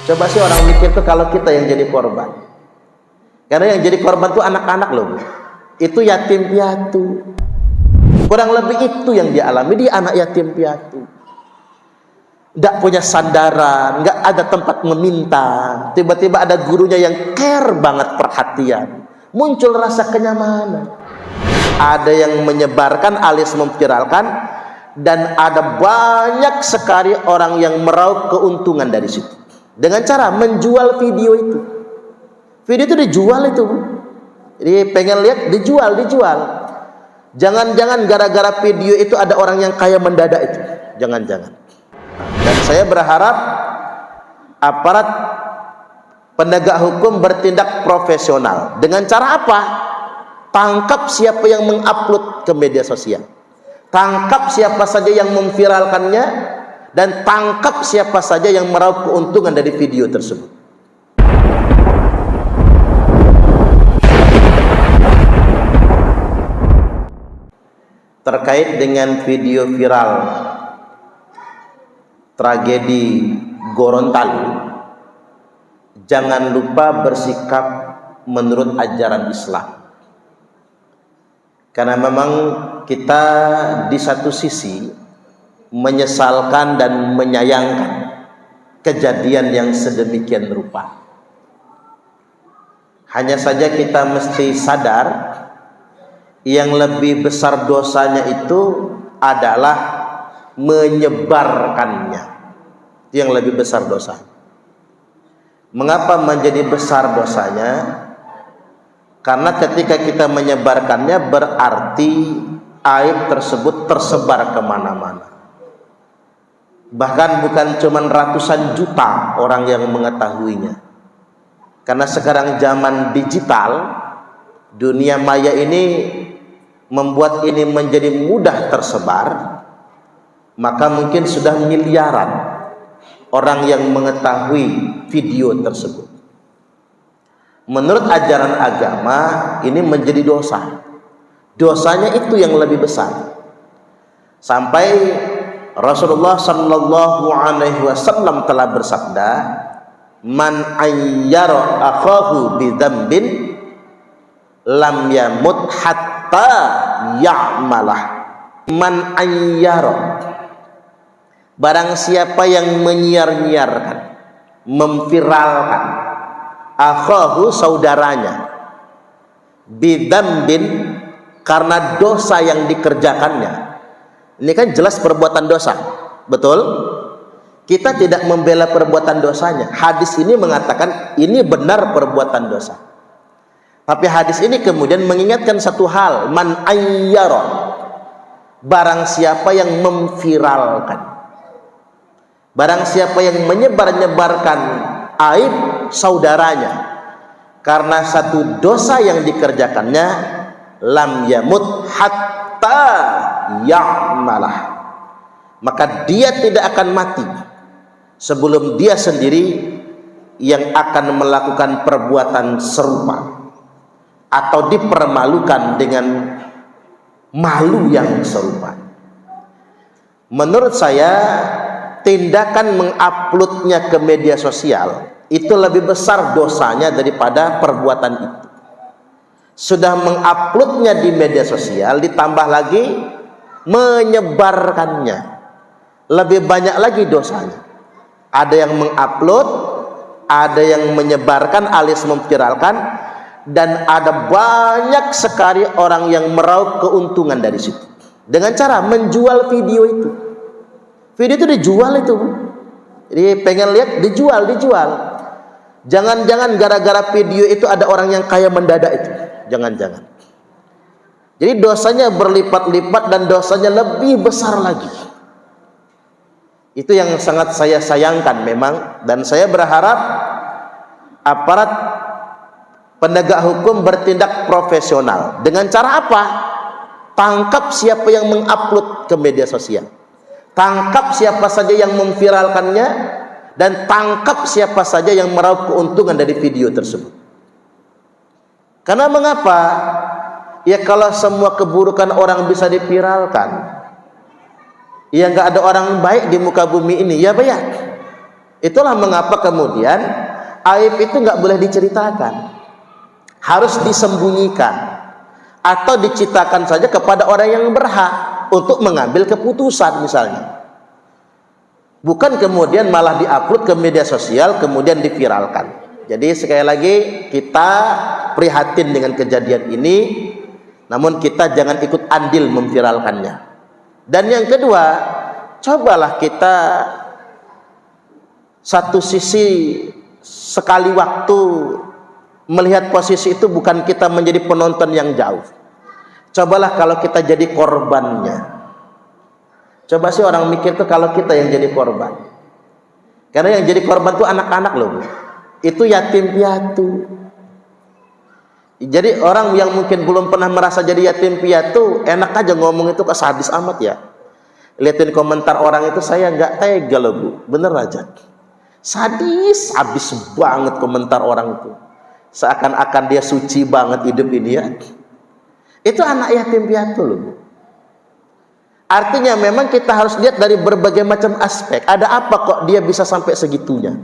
Coba sih orang mikir tuh kalau kita yang jadi korban. Karena yang jadi korban tuh anak-anak loh, Bu. Itu yatim piatu. Kurang lebih itu yang dia alami, dia anak yatim piatu. Nggak punya sandaran, nggak ada tempat meminta. Tiba-tiba ada gurunya yang care banget, perhatian. Muncul rasa kenyamanan. Ada yang menyebarkan alias memviralkan, dan ada banyak sekali orang yang meraup keuntungan dari situ dengan cara menjual video itu. Video itu dijual itu, Bu. Jadi pengen lihat, dijual. Jangan-jangan gara-gara video itu ada orang yang kaya mendadak itu. Jangan-jangan. Dan saya berharap aparat penegak hukum bertindak profesional. Dengan cara apa? Tangkap siapa yang mengupload ke media sosial. Tangkap siapa saja yang memviralkannya, dan tangkap siapa saja yang meraup keuntungan dari video tersebut. Terkait dengan video viral tragedi Gorontalo, jangan lupa bersikap menurut ajaran Islam. Karena memang kita di satu sisi menyesalkan dan menyayangkan kejadian yang sedemikian rupa. Hanya saja kita mesti sadar yang lebih besar dosanya itu adalah menyebarkannya. Itu yang lebih besar dosa. Mengapa menjadi besar dosanya? Karena ketika kita menyebarkannya berarti aib tersebut tersebar kemana-mana. Bahkan bukan cuma ratusan juta orang yang mengetahuinya. Karena sekarang zaman digital, dunia maya ini membuat ini menjadi mudah tersebar, maka mungkin sudah miliaran orang yang mengetahui video tersebut. Menurut ajaran agama ini menjadi dosa. Dosanya itu yang lebih besar. Sampai Rasulullah sallallahu alaihi wasallam telah bersabda, "Man ayyara akhahu bidzambin lam yamut hatta ya'malah." Man ayyara, barang siapa yang menyiar-nyiarkan, memviralkan akhahu, saudaranya, bidzambin, karena dosa yang dikerjakannya. Ini kan jelas perbuatan dosa, betul? Kita tidak membela perbuatan dosanya. Hadis ini mengatakan ini benar perbuatan dosa. Tapi hadis ini kemudian mengingatkan satu hal, man ayyara, barang siapa yang memviralkan, barang siapa yang menyebar-nyebarkan aib saudaranya karena satu dosa yang dikerjakannya, lam yamut hatta ya'malah, maka dia tidak akan mati sebelum dia sendiri yang akan melakukan perbuatan serupa atau dipermalukan dengan malu yang serupa. Menurut saya, tindakan menguploadnya ke media sosial itu lebih besar dosanya daripada perbuatan itu. Sudah menguploadnya di media sosial, ditambah lagi menyebarkannya, lebih banyak lagi dosanya. Ada yang mengupload, ada yang menyebarkan alias memviralkan, dan ada banyak sekali orang yang meraup keuntungan dari situ dengan cara menjual video itu. Video itu dijual itu, Bu. Jadi pengen lihat, dijual. Jangan-jangan gara-gara video itu ada orang yang kaya mendadak itu. Jangan-jangan. Jadi dosanya berlipat-lipat dan dosanya lebih besar lagi. Itu yang sangat saya sayangkan memang, dan saya berharap aparat penegak hukum bertindak profesional. Dengan cara apa? Tangkap siapa yang mengupload ke media sosial. Tangkap siapa saja yang memviralkannya, dan tangkap siapa saja yang meraup keuntungan dari video tersebut. Karena mengapa? Ya kalau semua keburukan orang bisa diviralkan, ya nggak ada orang baik di muka bumi ini, ya bayar. Itulah mengapa kemudian aib itu nggak boleh diceritakan, harus disembunyikan atau diciptakan saja kepada orang yang berhak untuk mengambil keputusan misalnya. Bukan kemudian malah diupload ke media sosial kemudian diviralkan. Jadi sekali lagi kita prihatin dengan kejadian ini, namun kita jangan ikut andil memviralkannya. Dan yang kedua, cobalah kita satu sisi sekali waktu melihat posisi itu bukan kita menjadi penonton yang jauh. Cobalah kalau kita jadi korbannya. Coba sih orang mikir tuh kalau kita yang jadi korban. Karena yang jadi korban tuh anak-anak loh, Bu. Itu yatim piatu. Jadi orang yang mungkin belum pernah merasa jadi yatim piatu, enak aja ngomong itu kok sadis amat ya. Lihatin komentar orang itu, saya nggak tega loh, Bu. Bener aja. Sadis, habis banget komentar orang itu. Seakan-akan dia suci banget hidup ini ya. Itu anak yatim piatu loh, Bu. Artinya memang kita harus lihat dari berbagai macam aspek. Ada apa kok dia bisa sampai segitunya?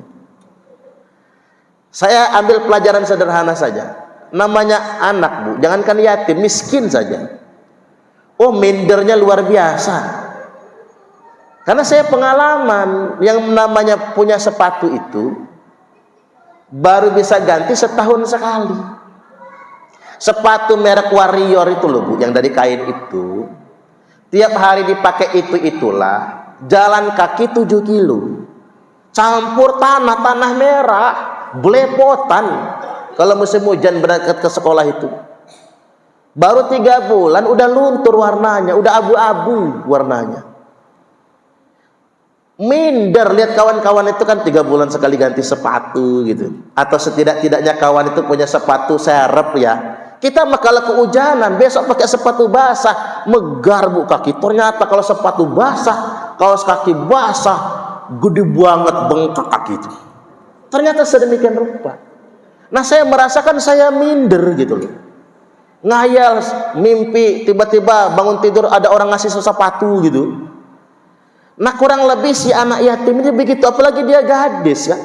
Saya ambil pelajaran sederhana saja. Namanya anak, Bu, jangankan yatim, miskin saja. Oh, mindernya luar biasa. Karena saya pengalaman, yang namanya punya sepatu itu baru bisa ganti setahun sekali. Sepatu merek Warrior itu loh, Bu, yang dari kain itu, tiap hari dipakai itulah, jalan kaki 7 kilo, campur tanah merah, belepotan. Kalau musim hujan berangkat ke sekolah itu, baru 3 bulan udah luntur warnanya, udah abu-abu warnanya. Minder lihat kawan-kawan itu kan 3 bulan sekali ganti sepatu gitu, atau setidak-tidaknya kawan itu punya sepatu serep ya. Kita mah kalau kehujanan besok pakai sepatu basah, megar, Bu, kaki. Ternyata kalau sepatu basah, kaos kaki basah, gede banget bengkak kaki itu. Ternyata sedemikian rupa. Nah, saya merasakan saya minder gitu loh. Ngayal, mimpi, tiba-tiba bangun tidur ada orang ngasih sepatu gitu. Nah, kurang lebih si anak yatim ini begitu, apalagi dia gadis kan.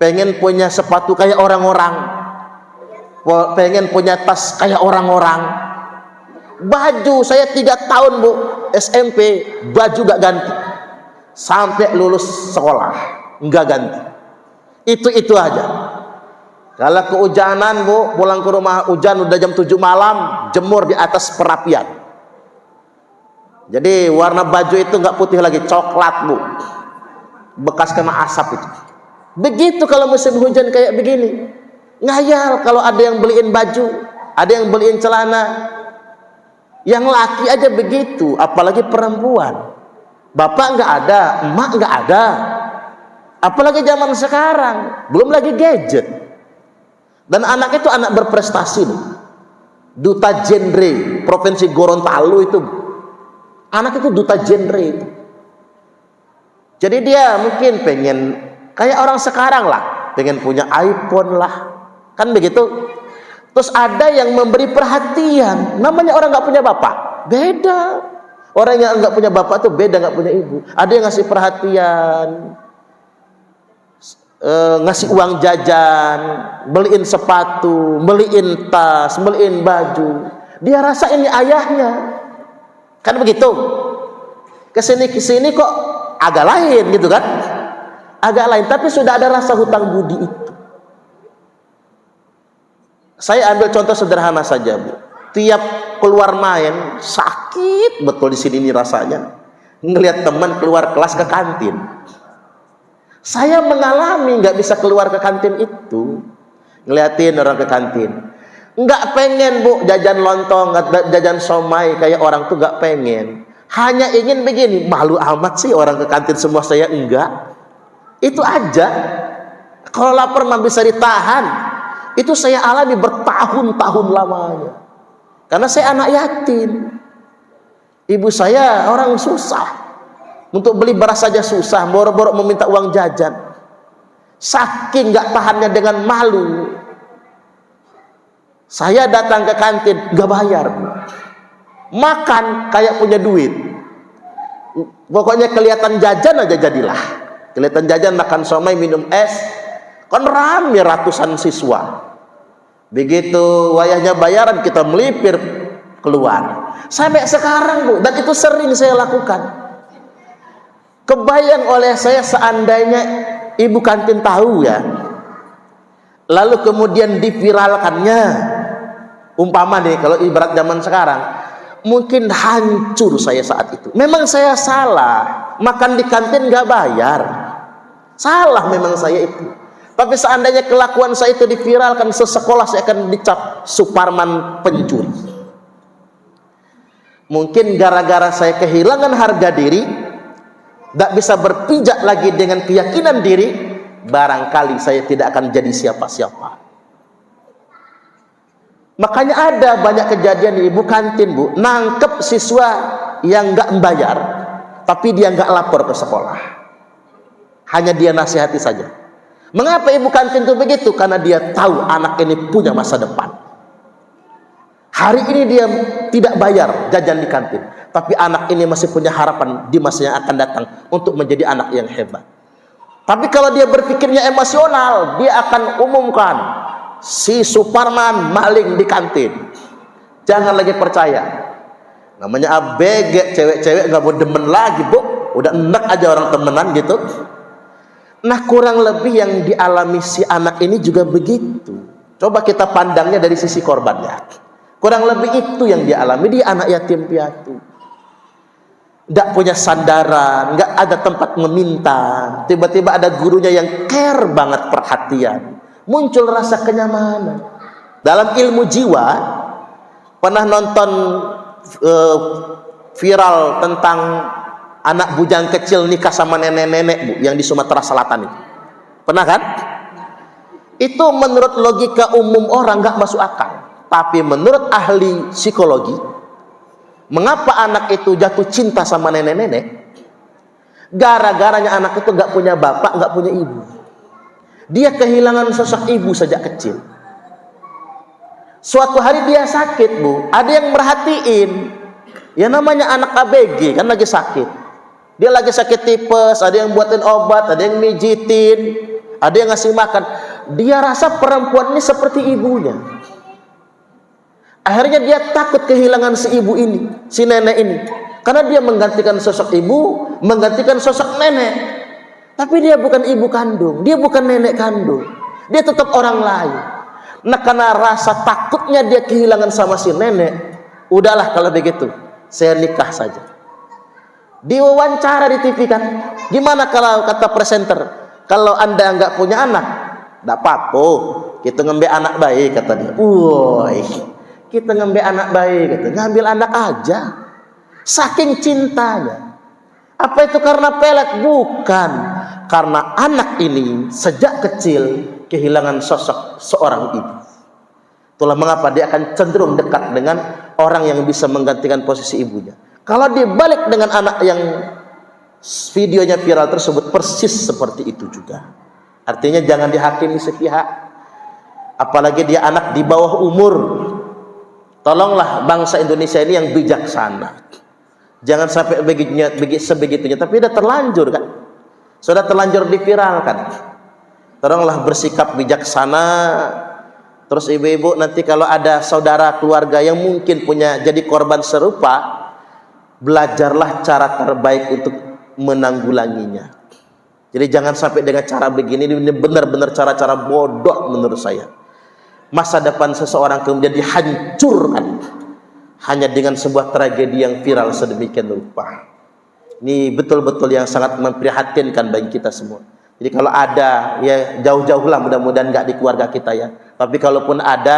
Pengen punya sepatu kayak orang-orang, pengen punya tas kayak orang-orang. Baju saya 3 tahun, Bu, SMP, baju gak ganti. Sampai lulus sekolah gak ganti. Itu aja. Kalau kehujanan, Bu, pulang ke rumah hujan udah jam 7 malam, jemur di atas perapian. Jadi warna baju itu nggak putih lagi, coklat, Bu, bekas kena asap itu. Begitu kalau musim hujan kayak begini, ngayal kalau ada yang beliin baju, ada yang beliin celana. Yang laki aja begitu, apalagi perempuan. Bapak nggak ada, emak nggak ada, apalagi zaman sekarang, belum lagi gadget. Dan anak itu anak berprestasi, duta genre provinsi Gorontalo itu. Anak itu duta genre itu. Jadi dia mungkin pengen kayak orang sekarang lah, pengen punya iPhone lah, kan begitu. Terus ada yang memberi perhatian, namanya orang nggak punya bapak, beda. Orang yang nggak punya bapak tuh beda, nggak punya ibu. Ada yang ngasih perhatian, ngasih uang jajan, beliin sepatu, beliin tas, beliin baju. Dia rasa ini ayahnya. Kan begitu. Kesini kok agak lain gitu kan, agak lain, tapi sudah ada rasa hutang budi itu. Saya ambil contoh sederhana saja, Bu. Tiap keluar main sakit betul di sini nih rasanya ngelihat teman keluar kelas ke kantin. Saya mengalami nggak bisa keluar ke kantin itu, ngeliatin orang ke kantin. Nggak pengen, Bu, jajan lontong, jajan somai kayak orang tuh nggak pengen. Hanya ingin begini, malu amat sih orang ke kantin semua, saya enggak. Itu aja. Kalau lapar mah bisa ditahan. Itu saya alami bertahun-tahun lamanya. Karena saya anak yatim. Ibu saya orang susah. Untuk beli beras saja susah, boro-boro meminta uang jajan. Saking nggak tahannya dengan malu, saya datang ke kantin nggak bayar, Bu. Makan kayak punya duit. Pokoknya kelihatan jajan aja jadilah. kelihatan jajan, makan somai, minum es, kan rame ratusan siswa. Begitu wayahnya bayaran, kita melipir keluar. Sampai sekarang Bu, dan itu sering saya lakukan. Kebayang oleh saya seandainya ibu kantin tahu ya, lalu kemudian diviralkannya, umpama nih kalau ibarat zaman sekarang, mungkin hancur saya saat itu. Memang saya salah, makan di kantin nggak bayar, salah memang saya itu. Tapi seandainya kelakuan saya itu diviralkan, sesekolah saya akan dicap Suparman pencuri. Mungkin gara-gara saya kehilangan harga diri, tidak bisa berpijak lagi dengan keyakinan diri, barangkali saya tidak akan jadi siapa-siapa. Makanya ada banyak kejadian di ibu kantin Bu, nangkep siswa yang nggak membayar, tapi dia nggak lapor ke sekolah, hanya dia nasihati saja. Mengapa ibu kantin itu begitu? Karena dia tahu anak ini punya masa depan. Hari ini dia tidak bayar jajan di kantin, tapi anak ini masih punya harapan di masa yang akan datang untuk menjadi anak yang hebat. Tapi kalau dia berpikirnya emosional, dia akan umumkan si Suparman maling di kantin. Jangan lagi percaya. Namanya ABG, cewek-cewek nggak mau demen lagi Bu, udah enak aja orang temenan gitu. Nah kurang lebih yang dialami si anak ini juga begitu. Coba kita pandangnya dari sisi korbannya. Kurang lebih itu yang dialami, dia anak yatim piatu, nggak punya sandaran, nggak ada tempat meminta. Tiba-tiba ada gurunya yang care banget, perhatian, muncul rasa kenyamanan. Dalam ilmu jiwa, pernah nonton viral tentang anak bujang kecil nikah sama nenek-nenek Bu, yang di Sumatera Selatan itu. Pernah kan? Itu menurut logika umum orang nggak masuk akal. Tapi menurut ahli psikologi, mengapa anak itu jatuh cinta sama nenek-nenek? Gara-garanya anak itu nggak punya bapak, nggak punya ibu. Dia kehilangan sosok ibu sejak kecil. Suatu hari dia sakit Bu, ada yang merhatiin. Ya namanya anak ABG kan lagi sakit. Dia lagi sakit tipes, ada yang buatin obat, ada yang mijitin, ada yang ngasih makan. Dia rasa perempuan ini seperti ibunya. Akhirnya dia takut kehilangan si ibu ini, si nenek ini. Karena dia menggantikan sosok ibu, menggantikan sosok nenek. Tapi dia bukan ibu kandung, dia bukan nenek kandung. Dia tetap orang lain. Nah karena rasa takutnya dia kehilangan sama si nenek, udahlah kalau begitu, saya nikah saja. Diwawancara di TV kan, gimana kalau kata presenter, kalau anda nggak punya anak, nggak apa-apa, kita ngambil anak baik kata dia. Woi, kita ngambil anak baik, kata. Ngambil anak aja, saking cintanya. Apa itu karena pelet? Bukan, karena anak ini sejak kecil kehilangan sosok seorang ibu. Itulah mengapa dia akan cenderung dekat dengan orang yang bisa menggantikan posisi ibunya. Kalau dibalik dengan anak yang videonya viral tersebut, persis seperti itu juga. Artinya jangan dihakimi sepihak, apalagi dia anak di bawah umur. Tolonglah bangsa Indonesia ini yang bijaksana. Jangan sampai sebegitunya, tapi sudah terlanjur kan, sudah terlanjur diviralkan. Tolonglah bersikap bijaksana. Terus ibu-ibu nanti kalau ada saudara keluarga yang mungkin punya jadi korban serupa, belajarlah cara terbaik untuk menanggulanginya. Jadi jangan sampai dengan cara begini, ini benar-benar cara-cara bodoh menurut saya. Masa depan seseorang kemudian dihancurkan hanya dengan sebuah tragedi yang viral sedemikian rupa. Ini betul-betul yang sangat memprihatinkan bagi kita semua. Jadi kalau ada, ya jauh-jauhlah, mudah-mudahan nggak di keluarga kita ya. Tapi kalaupun ada,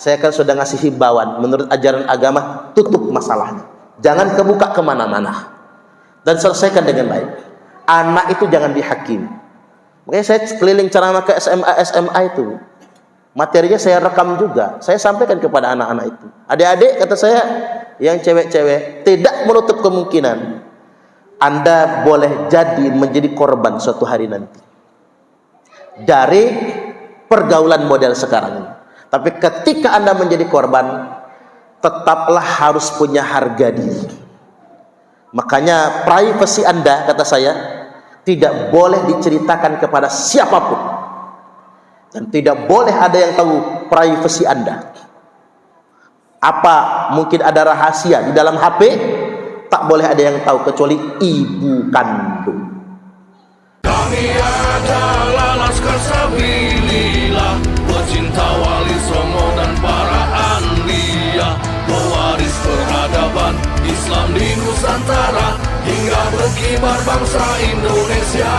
saya kan sudah ngasih himbauan menurut ajaran agama, tutup masalahnya. Jangan kebuka kemana-mana dan selesaikan dengan baik. Anak itu jangan dihakimi. Makanya saya keliling ceramah ke SMA itu, materinya saya rekam juga, saya sampaikan kepada anak-anak itu. Adik-adik, kata saya, yang cewek-cewek, tidak menutup kemungkinan Anda boleh jadi menjadi korban suatu hari nanti dari pergaulan model sekarang ini. Tapi ketika Anda menjadi korban, tetaplah harus punya harga diri. Makanya privasi Anda, kata saya, tidak boleh diceritakan kepada siapapun, dan tidak boleh ada yang tahu privasi Anda. Apa mungkin ada rahasia di dalam HP, tak boleh ada yang tahu kecuali ibu kandung. Kami adalah Laskar Sabilillah, pecinta Wali Songo dan para anbiya, pewaris peradaban Islam di Nusantara, hingga berkibar bangsa Indonesia.